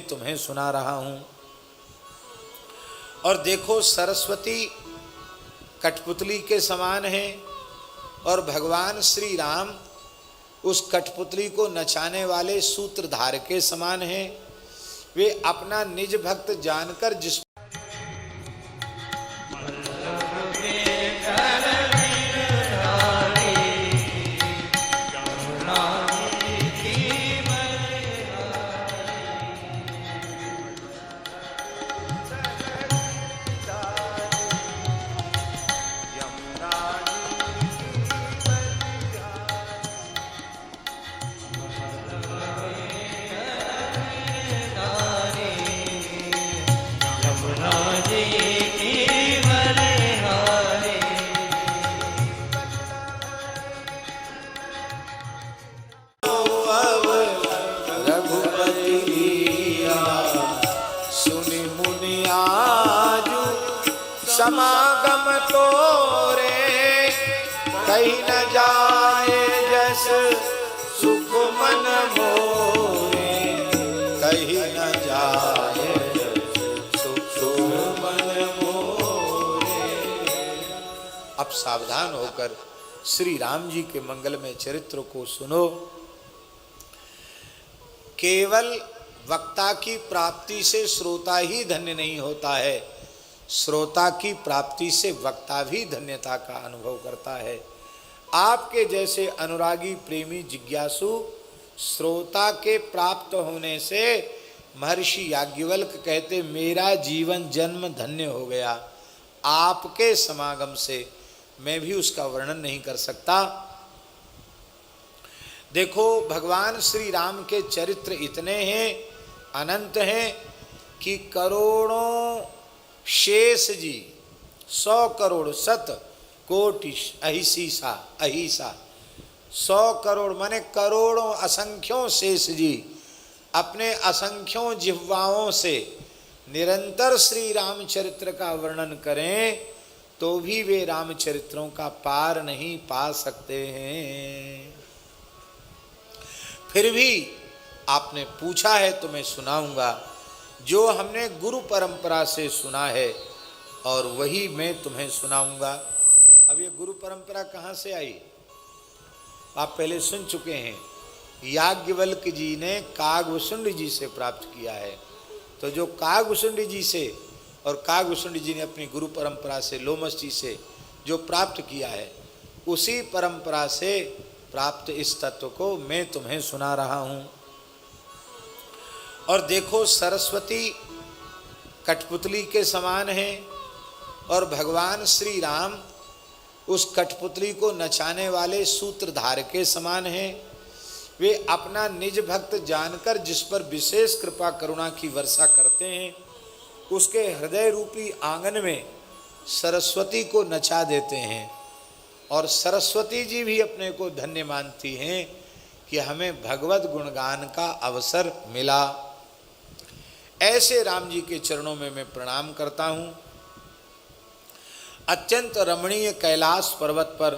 तुम्हें सुना रहा हूं। और देखो सरस्वती कठपुतली के समान है और भगवान श्री राम उस कठपुतली को नचाने वाले सूत्रधार के समान हैं। वे अपना निज भक्त जानकर जिस समागम तोरे कहीं न जाए जस सुख मन मोरे, कहीं न जाए सुख मन मोरे। अब सावधान होकर श्री राम जी के मंगलमय चरित्र को सुनो। केवल वक्ता की प्राप्ति से श्रोता ही धन्य नहीं होता है, श्रोता की प्राप्ति से वक्ता भी धन्यता का अनुभव करता है। आपके जैसे अनुरागी प्रेमी जिज्ञासु श्रोता के प्राप्त होने से महर्षि याज्ञवल्क कहते मेरा जीवन जन्म धन्य हो गया। आपके समागम से मैं भी उसका वर्णन नहीं कर सकता। देखो भगवान श्री राम के चरित्र इतने हैं, अनंत हैं कि करोड़ों शेष जी 100 करोड़ शत कोटि अहिसा 100 करोड़ माने करोड़ों असंख्यों शेष जी अपने असंख्यों जिह्वाओं से निरंतर श्री रामचरित्र का वर्णन करें तो भी वे रामचरित्रों का पार नहीं पा सकते हैं। फिर भी आपने पूछा है तो मैं सुनाऊंगा जो हमने गुरु परंपरा से सुना है और वही मैं तुम्हें सुनाऊंगा। अब ये गुरु परंपरा कहाँ से आई आप पहले सुन चुके हैं। याज्ञवल्क जी ने कागभूषुंड जी से प्राप्त किया है। तो जो कागभूषुंड जी से और कागभूषुंड जी ने अपनी गुरु परंपरा से लोमस जी से जो प्राप्त किया है उसी परंपरा से प्राप्त इस तत्व को मैं तुम्हें सुना रहा हूँ। और देखो सरस्वती कठपुतली के समान है और भगवान श्री राम उस कठपुतली को नचाने वाले सूत्रधार के समान हैं। वे अपना निज भक्त जानकर जिस पर विशेष कृपा करुणा की वर्षा करते हैं उसके हृदय रूपी आंगन में सरस्वती को नचा देते हैं। और सरस्वती जी भी अपने को धन्य मानती हैं कि हमें भगवत गुणगान का अवसर मिला। ऐसे राम जी के चरणों में मैं प्रणाम करता हूँ। अत्यंत रमणीय कैलाश पर्वत पर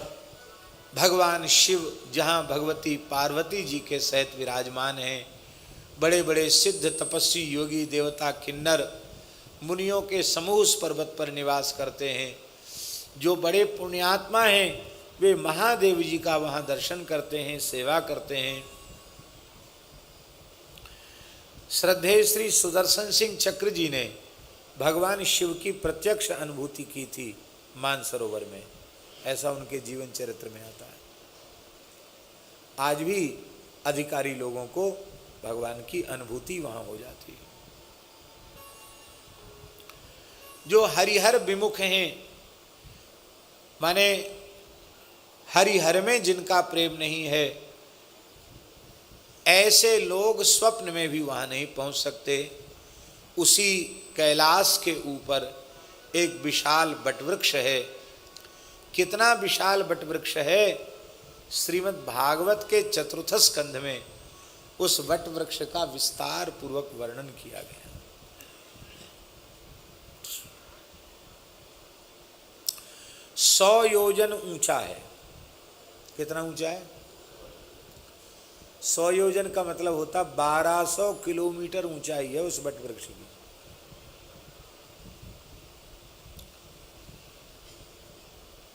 भगवान शिव जहाँ भगवती पार्वती जी के सहित विराजमान हैं, बड़े बड़े सिद्ध तपस्वी योगी देवता किन्नर मुनियों के समूह उस पर्वत पर निवास करते हैं। जो बड़े पुण्यात्मा हैं वे महादेव जी का वहाँ दर्शन करते हैं, सेवा करते हैं। श्रद्धेय श्री सुदर्शन सिंह चक्र जी ने भगवान शिव की प्रत्यक्ष अनुभूति की थी मानसरोवर में, ऐसा उनके जीवन चरित्र में आता है। आज भी अधिकारी लोगों को भगवान की अनुभूति वहां हो जाती है। जो हरिहर विमुख हैं माने हरिहर में जिनका प्रेम नहीं है ऐसे लोग स्वप्न में भी वहां नहीं पहुंच सकते। उसी कैलाश के ऊपर एक विशाल वटवृक्ष है। कितना विशाल वटवृक्ष है, श्रीमद् भागवत के चतुर्थ स्कंध में उस वटवृक्ष का विस्तार पूर्वक वर्णन किया गया। 100 योजन ऊंचा है। कितना ऊंचा है? 100 योजन का मतलब होता 1200 किलोमीटर ऊंचाई है उस वट वृक्ष की।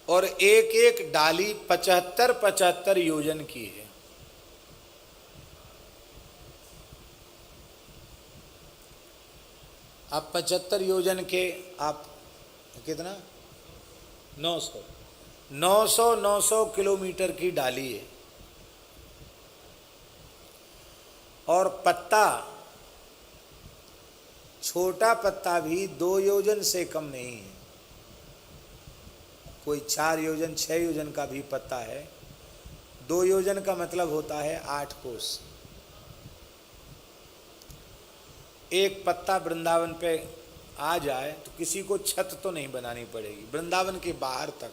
और एक एक डाली 75-75 योजन की है। आप 75 योजन के आप कितना 900 किलोमीटर की डाली है। और पत्ता, छोटा पत्ता भी 2 योजन से कम नहीं है। कोई 4 योजन 6 योजन का भी पत्ता है। 2 योजन का मतलब होता है 8 कोस। एक पत्ता वृंदावन पे आ जाए तो किसी को छत तो नहीं बनानी पड़ेगी, वृंदावन के बाहर तक।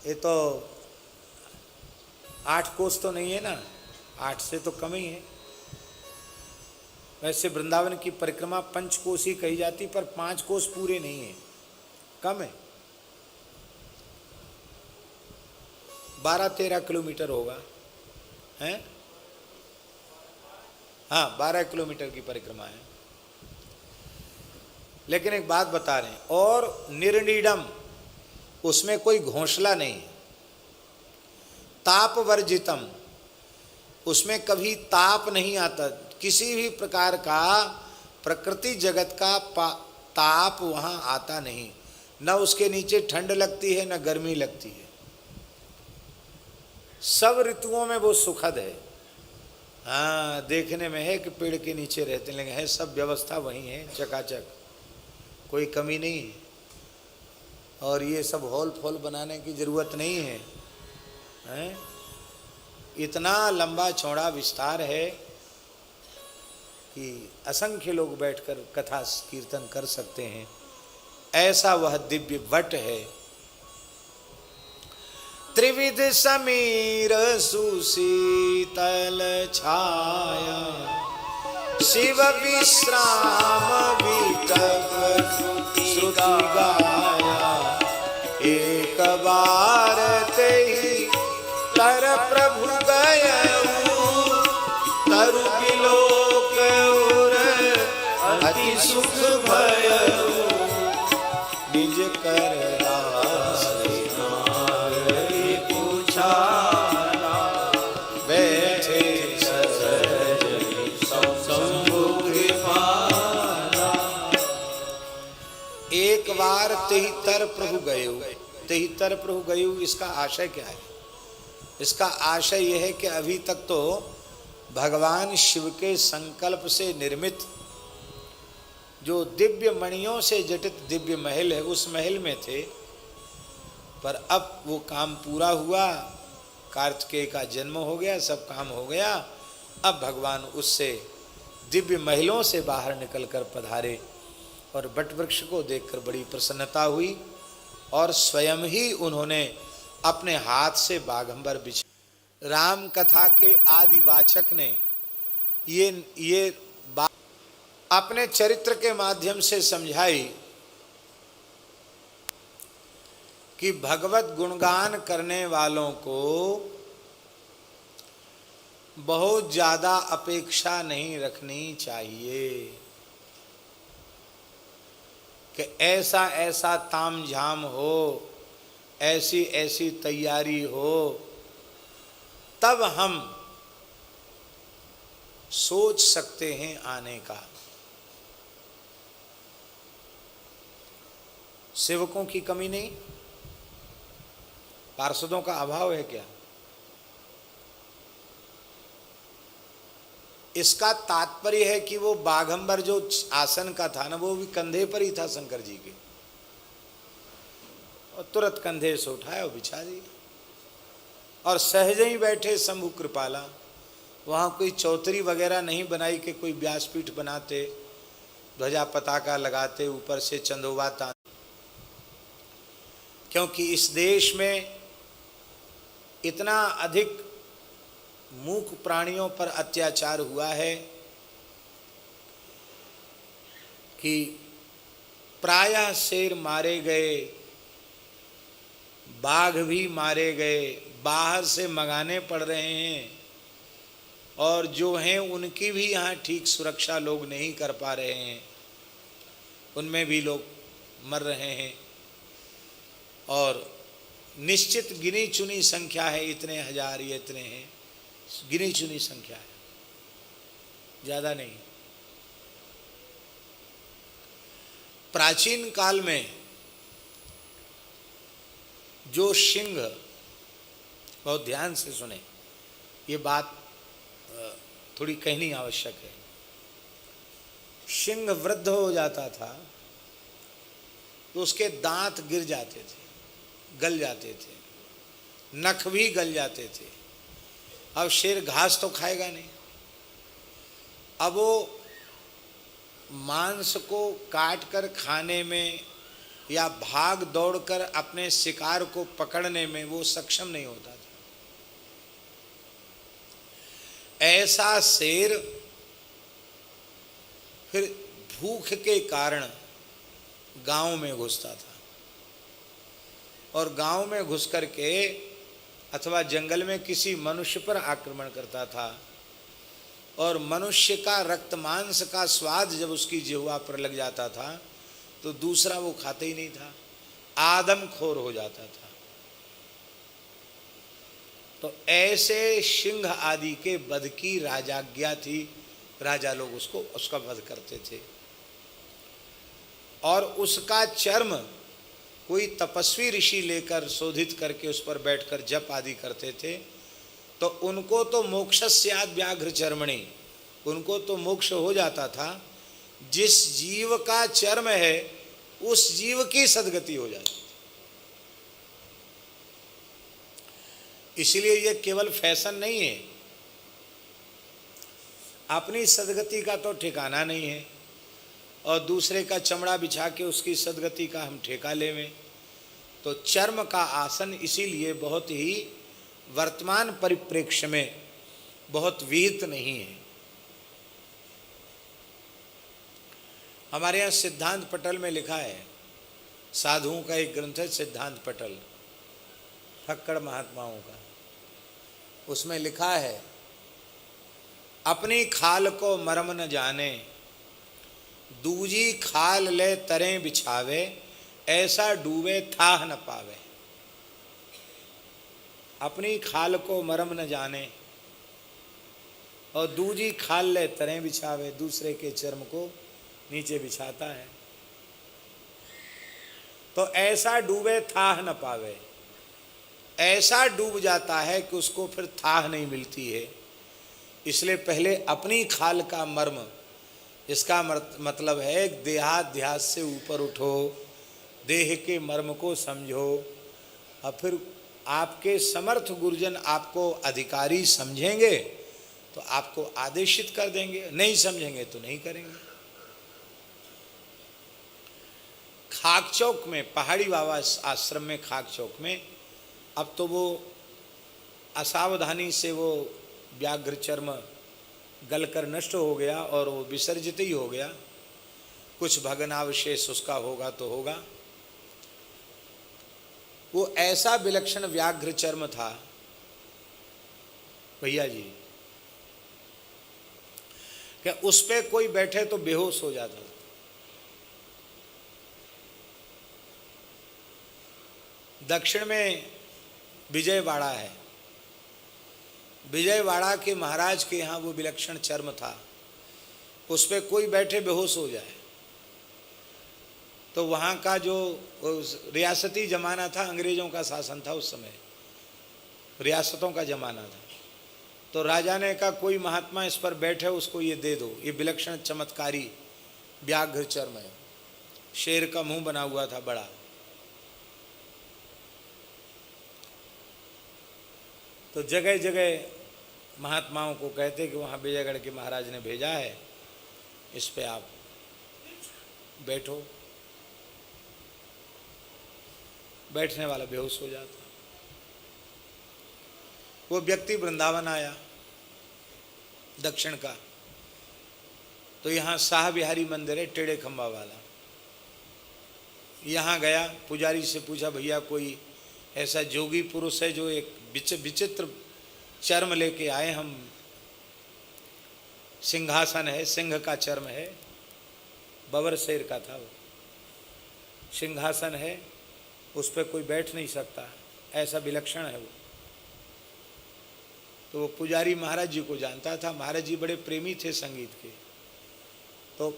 ये तो 8 कोस तो नहीं है ना, 8 से तो कम ही है। वैसे वृंदावन की परिक्रमा 5 कोस ही कही जाती, पर 5 कोस पूरे नहीं है, कम है। 12-13 किलोमीटर होगा, हैं? हाँ, 12 किलोमीटर की परिक्रमा है। लेकिन एक बात बता रहे हैं, और निर्निडम, उसमें कोई घोंसला नहीं। ताप वर्जितम, उसमें कभी ताप नहीं आता। किसी भी प्रकार का प्रकृति जगत का ताप वहाँ आता नहीं। न उसके नीचे ठंड लगती है न गर्मी लगती है। सब ऋतुओं में वो सुखद है। हाँ, देखने में है कि पेड़ के नीचे रहते, लेकिन है सब व्यवस्था वहीं है, चकाचक, कोई कमी नहीं है। और ये सब हॉल फॉल बनाने की जरूरत नहीं है, हैं? इतना लंबा चौड़ा विस्तार है कि असंख्य लोग बैठकर कथा कीर्तन कर सकते हैं। ऐसा वह दिव्य वट है। त्रिविध समीर सुशीतल छाया, शिव विश्राम वितप श्रुति गाया। एक बार तेहि तर प्रभु गयऊ, तरु बिलोक उर अति सुख भयऊ। निज कर एक बार तेहितर प्रभु गयऊ। तेहितर प्रभु गयऊ, इसका आशय क्या है? इसका आशय यह है कि अभी तक तो भगवान शिव के संकल्प से निर्मित जो दिव्य मणियों से जटित दिव्य महल है, उस महल में थे। पर अब वो काम पूरा हुआ, कार्तिकेय का जन्म हो गया, सब काम हो गया। अब भगवान उससे दिव्य महलों से बाहर निकलकर पधारे और वट वृक्ष को देखकर बड़ी प्रसन्नता हुई और स्वयं ही उन्होंने अपने हाथ से बाघंबर बिछा। राम कथा के आदिवाचक ने ये बात अपने चरित्र के माध्यम से समझाई कि भगवत गुणगान करने वालों को बहुत ज्यादा अपेक्षा नहीं रखनी चाहिए कि ऐसा ऐसा तामझाम हो, ऐसी ऐसी तैयारी हो, तब हम सोच सकते हैं आने का। सेवकों की कमी नहीं, पार्षदों का अभाव है क्या? इसका तात्पर्य है कि वो बाघंबर जो आसन का था ना, वो भी कंधे पर ही था शंकर जी के, और तुरंत कंधे से उठाया और बिछा दिया। और सहज ही बैठे शंभु कृपाला। वहाँ कोई चौतरी वगैरह नहीं बनाई कि कोई व्यासपीठ बनाते, ध्वजा पताका लगाते, ऊपर से चंदोबा तान। क्योंकि इस देश में इतना अधिक मूक प्राणियों पर अत्याचार हुआ है कि प्रायः शेर मारे गए, बाघ भी मारे गए, बाहर से मंगाने पड़ रहे हैं, और जो हैं उनकी भी यहाँ ठीक सुरक्षा लोग नहीं कर पा रहे हैं, उनमें भी लोग मर रहे हैं। और निश्चित गिनी चुनी संख्या है, इतने हजार ये इतने हैं, गिनी चुनी संख्या है, ज़्यादा नहीं। प्राचीन काल में जो सिंह, बहुत ध्यान से सुने, ये बात थोड़ी कहनी आवश्यक है। सिंह वृद्ध हो जाता था तो उसके दांत गिर जाते थे, गल जाते थे, नख भी गल जाते थे। अब शेर घास तो खाएगा नहीं, अब वो मांस को काट कर खाने में या भाग दौड़कर अपने शिकार को पकड़ने में वो सक्षम नहीं होता था। ऐसा शेर फिर भूख के कारण गांव में घुसता था, और गांव में घुस कर के अथवा जंगल में किसी मनुष्य पर आक्रमण करता था, और मनुष्य का रक्त मांस का स्वाद जब उसकी जिह्वा पर लग जाता था तो दूसरा वो खाते ही नहीं था, आदमखोर हो जाता था। तो ऐसे सिंह आदि के वध की राजाज्ञा थी, राजा लोग उसका वध करते थे। और उसका चर्म कोई तपस्वी ऋषि लेकर शोधित करके उस पर बैठकर जप आदि करते थे, तो उनको तो मोक्षस्याद व्याघ्र चर्मणि, उनको तो मोक्ष हो जाता था। जिस जीव का चर्म है उस जीव की सद्गति हो जाती थी। इसलिए ये केवल फैशन नहीं है, अपनी सद्गति का तो ठिकाना नहीं है, और दूसरे का चमड़ा बिछा के उसकी सद्गति का हम ठेका लेवें। तो चर्म का आसन इसीलिए बहुत ही वर्तमान परिप्रेक्ष्य में बहुत विहित नहीं है। हमारे यहाँ सिद्धांत पटल में लिखा है, साधुओं का एक ग्रंथ है सिद्धांत पटल, फक्कड़ महात्माओं का। उसमें लिखा है, अपनी खाल को मरम न जाने, दूजी खाल ले तरें बिछावे, ऐसा डूबे थाह न पावे। अपनी खाल को मरम न जाने और दूजी खाल ले तरें बिछावे, दूसरे के चर्म को नीचे बिछाता है तो ऐसा डूबे थाह न पावे, ऐसा डूब जाता है कि उसको फिर थाह नहीं मिलती है। इसलिए पहले अपनी खाल का मर्म, इसका मतलब है देहाध्यास से ऊपर उठो, देह के मर्म को समझो, और फिर आपके समर्थ गुरुजन आपको अधिकारी समझेंगे तो आपको आदेशित कर देंगे, नहीं समझेंगे तो नहीं करेंगे। खाकचौक में, पहाड़ी बाबा आश्रम में खाकचौक में, अब तो वो असावधानी से वो व्याघ्र चर्म गलकर नष्ट हो गया और वो विसर्जित ही हो गया, कुछ भग्नावशेष उसका होगा तो होगा। वो ऐसा विलक्षण व्याघ्र चर्म था भैया जी, कि उस पे कोई बैठे तो बेहोश हो जाता था। दक्षिण में विजयवाड़ा है, विजयवाड़ा के महाराज के यहाँ वो विलक्षण चर्म था, उस पर कोई बैठे बेहोश हो जाए तो वहाँ का जो रियासती जमाना था, अंग्रेजों का शासन था उस समय, रियासतों का जमाना था, तो राजा ने कहा कोई महात्मा इस पर बैठे उसको ये दे दो, ये विलक्षण चमत्कारी व्याघ्र चर्म है। शेर का मुंह बना हुआ था बड़ा। तो जगह जगह महात्माओं को कहते कि वहाँ विजयगढ़ के महाराज ने भेजा है, इस पे आप बैठो। बैठने वाला बेहोश हो जाता। वो व्यक्ति वृंदावन आया दक्षिण का, तो यहाँ शाह बिहारी मंदिर है टेढ़े खंबा वाला, यहाँ गया, पुजारी से पूछा भैया कोई ऐसा जोगी पुरुष है जो एक विचित्र चर्म लेके आए हम। सिंहासन है, सिंह का चर्म है, बबर शेर का था वो। सिंहासन है, उस पर कोई बैठ नहीं सकता, ऐसा विलक्षण है वो। तो वो पुजारी महाराज जी को जानता था। महाराज जी बड़े प्रेमी थे संगीत के। तो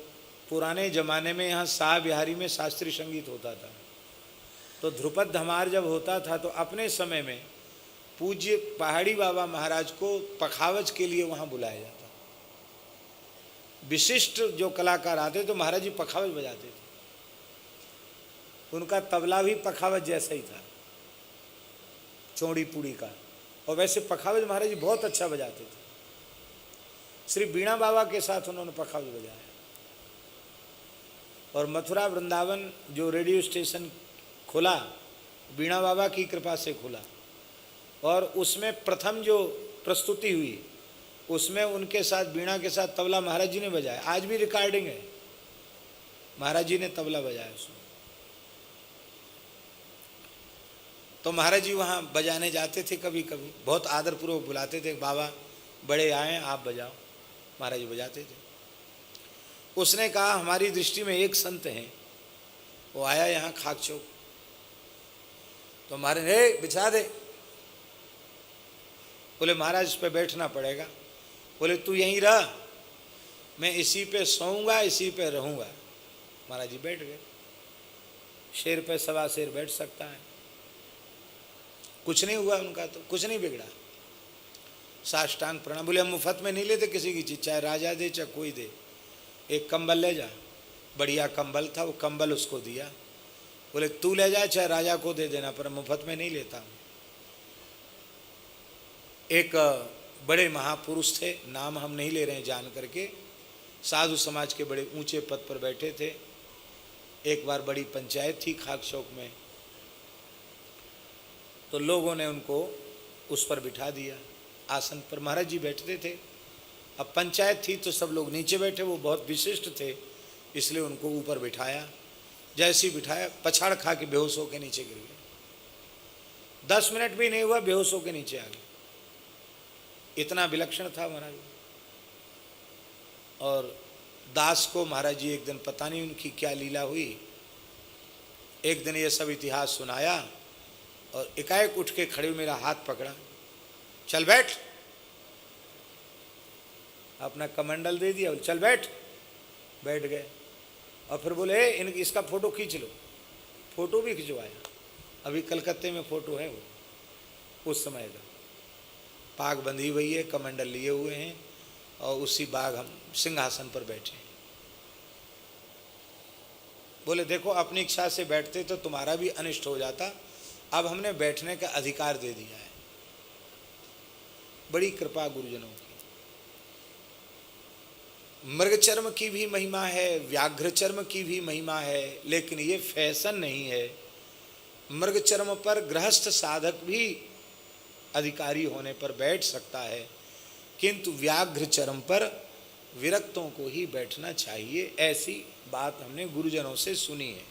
पुराने जमाने में यहाँ शाह बिहारी में शास्त्रीय संगीत होता था। तो ध्रुपद धमार जब होता था तो अपने समय में पूज्य पहाड़ी बाबा महाराज को पखावज के लिए वहाँ बुलाया जाता। विशिष्ट जो कलाकार आते तो महाराज जी पखावज बजाते थे। उनका तबला भी पखावज जैसा ही था, चौड़ी पूड़ी का। और वैसे पखावज महाराज जी बहुत अच्छा बजाते थे। श्री बीणा बाबा के साथ उन्होंने पखावज बजाया। और मथुरा वृंदावन जो रेडियो स्टेशन खुला, बीणा बाबा की कृपा से खुला। और उसमें प्रथम जो प्रस्तुति हुई उसमें उनके साथ बीणा के साथ तबला महाराज जी ने बजाया। आज भी रिकॉर्डिंग है, महाराज जी ने तबला बजाया उसमें। तो महाराज जी वहाँ बजाने जाते थे कभी कभी, बहुत आदरपूर्वक बुलाते थे, बाबा बड़े आए आप बजाओ। महाराज जी बजाते थे। उसने कहा हमारी दृष्टि में एक संत हैं, वो आया यहाँ खाक चौक। तो महाराज ने बिछा दे। बोले महाराज इस पे बैठना पड़ेगा। बोले तू यहीं रह, मैं इसी पे सोऊंगा, इसी पे रहूंगा। महाराज जी बैठ गए। शेर पे सवा शेर बैठ सकता है, कुछ नहीं हुआ उनका, तो कुछ नहीं बिगड़ा। साष्टांग प्रणाम। बोले हम मुफ्त में नहीं लेते किसी की चीज, चाहे राजा दे चाहे कोई दे। एक कंबल ले जा, बढ़िया कंबल था, वो कंबल उसको दिया। बोले तू ले जा चाहे राजा को दे देना, पर मुफ्त में नहीं लेता हूँ। एक बड़े महापुरुष थे, नाम हम नहीं ले रहे हैं जान करके, साधु समाज के बड़े ऊंचे पद पर बैठे थे। एक बार बड़ी पंचायत थी खाक चौक में, तो लोगों ने उनको उस पर बिठा दिया, आसन पर महाराज जी बैठते थे। अब पंचायत थी तो सब लोग नीचे बैठे, वो बहुत विशिष्ट थे इसलिए उनको ऊपर बिठाया। जैसे ही बिठाया पछाड़ खा के बेहोश होकर नीचे गिर गए। 10 मिनट भी नहीं हुआ बेहोश होकर नीचे आ गए। इतना विलक्षण था महाराज। और दास को महाराज जी एक दिन, पता नहीं उनकी क्या लीला हुई, एक दिन ये सब इतिहास सुनाया और एकाएक उठ के खड़े हुए मेरा हाथ पकड़ा, चल बैठ। अपना कमंडल दे दिया, चल बैठ। बैठ गए। और फिर बोले इसका फोटो खींच लो। फोटो भी खिंचवाया। अभी कलकत्ते में फोटो है वो उस समय का। पाग बंधी हुई है, कमंडल लिए हुए हैं और उसी बाग हम सिंहासन पर बैठे हैं। बोले देखो अपनी इच्छा से बैठते तो तुम्हारा भी अनिष्ट हो जाता, अब हमने बैठने का अधिकार दे दिया है। बड़ी कृपा गुरुजनों की। मृगचर्म की भी महिमा है, व्याघ्रचर्म की भी महिमा है, लेकिन ये फैशन नहीं है। मृगचर्म पर गृहस्थ साधक भी अधिकारी होने पर बैठ सकता है, किंतु व्याघ्रचर्म पर विरक्तों को ही बैठना चाहिए। ऐसी बात हमने गुरुजनों से सुनी है।